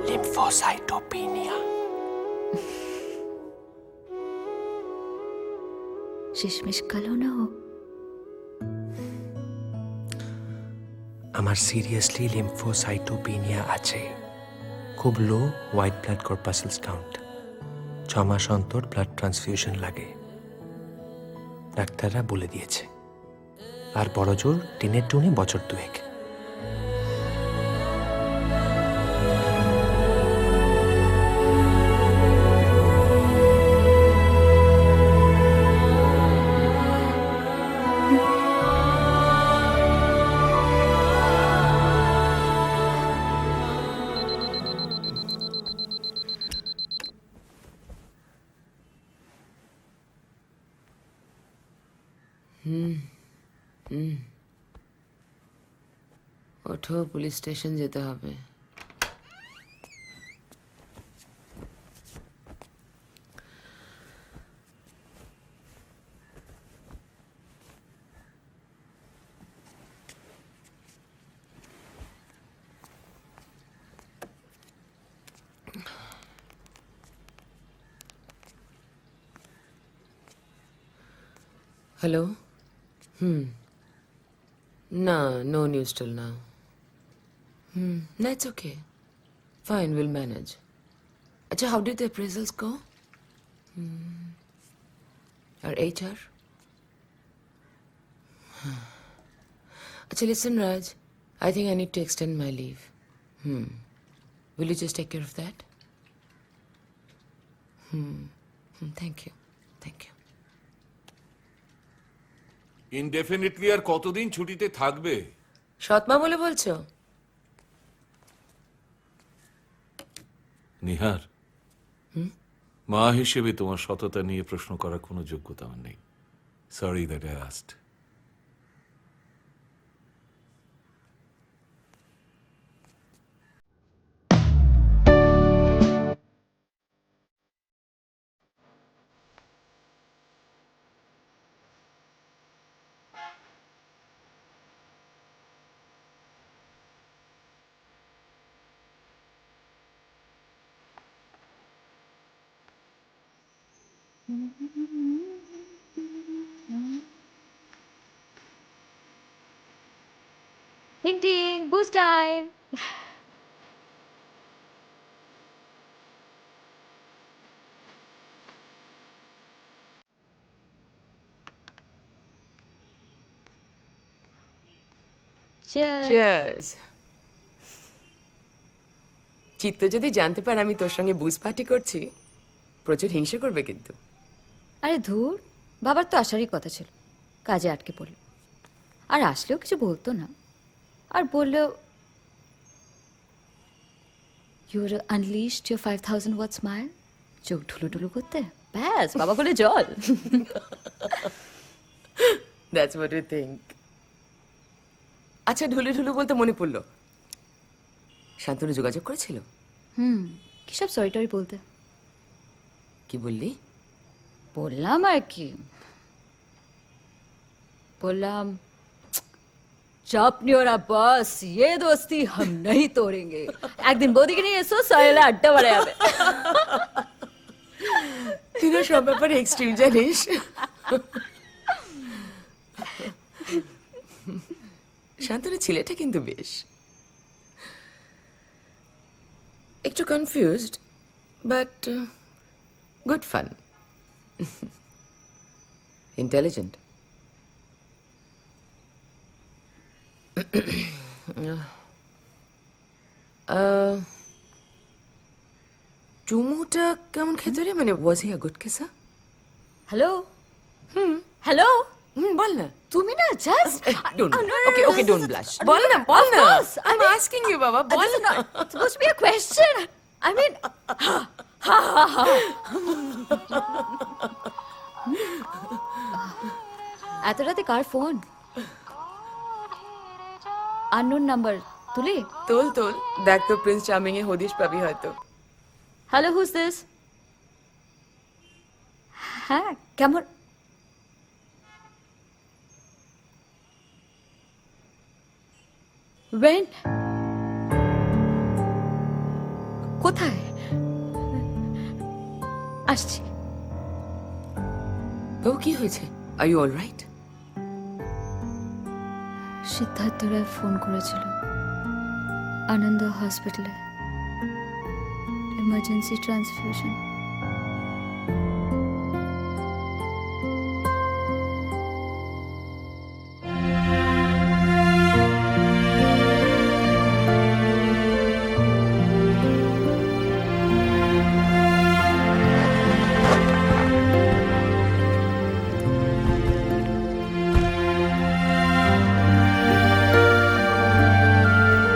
লিম্ফোসাইটোপিনিয়া। শেষমেশ কালো না হোক। আমার সিরিয়াসলি লিম্ফোসাইটোপিনিয়া আছে। খুব লো হোয়াইট ব্লাড কর্পাসেলস কাউন্ট। 6 মাস অন্তর ব্লাড ট্রান্সফিউশন লাগে, ডাক্তাররা বলে দিয়েছে। আর বড় জোর টিনের টুনে বছর 2 ওঠো, পুলিশ স্টেশন যেতে হবে। হ্যালো। না, no news till now. No, it's okay. Fine, we'll manage. Acha, how did the appraisals go? Or HR? Acha, listen, Raj. I think I need to extend my leave. Will you just take care of that? Thank you. Thank you. ইনডেফিনিটলি আর কতদিন ছুটিতে থাকবে? সৎমা বলে বলছো? নিহার, মা হিসেবে তোমার সততা নিয়ে প্রশ্ন করার কোনো যোগ্যতা আমার নেই। Sorry that I asked. Ding ding, boost time. Cheers. Cheers. চিত্ত যদি জানতে পারে আমি তোর সঙ্গে বুঝ পার্টি করছি, প্রচুর হিংসে করবে কিন্তু। আরে ধুর, বাবার তো আসারই কথা ছিল, কাজে আটকে পড়ল। আর আসলেও কিছু বলতো না, আর বললেও your unleashed your 5000 watt smile, চোখ ঢুলু ঢুলু করতে, ব্যাস বাবা বলে জল। That's what you think. আচ্ছা, ঢুলু ঢুলু বলতে মনে পড়লো, শান্তনু যোগাযোগ করেছিল? কি সব সরি টরি বলতে। কি বললি? বললাম আর কি, বললাম চাপ নিও না বস, ये दोस्ती हम नहीं तोड़ेंगे। একদিন বৌদিকে নিয়ে এসো, সয়েলে আড্ডা মারা যাবে। তুই না সব ব্যাপারে এক্সট্রিম জানিস। শান্তনু ছেলেটা কিন্তু বেশ, একটু confused but good fun, intelligent. চুমুটা কেমন খেতে রে? মানে was he a good kisser? Hello hello, বল না। তুমি না just okay okay, don't blush. বল না, বল না। আই এম আস্কিং ইউ বাবা, বল না। It's supposed to be a question. I mean, এত রাতে কার ফোন? আননোন নাম্বার, তুলি? তোল তোল, দেখ তো প্রিন্স চার্মিং এ হদিশ পাবি হয়তো। Hello, who's this? হ্যাঁ, কেমন? When? কোথায়? আসছি। ও কি হয়েছে? Are you all right? Siddharth Roy phone করেছিল আনন্দ হসপিটালে, এমার্জেন্সি ট্রান্সফিউশন।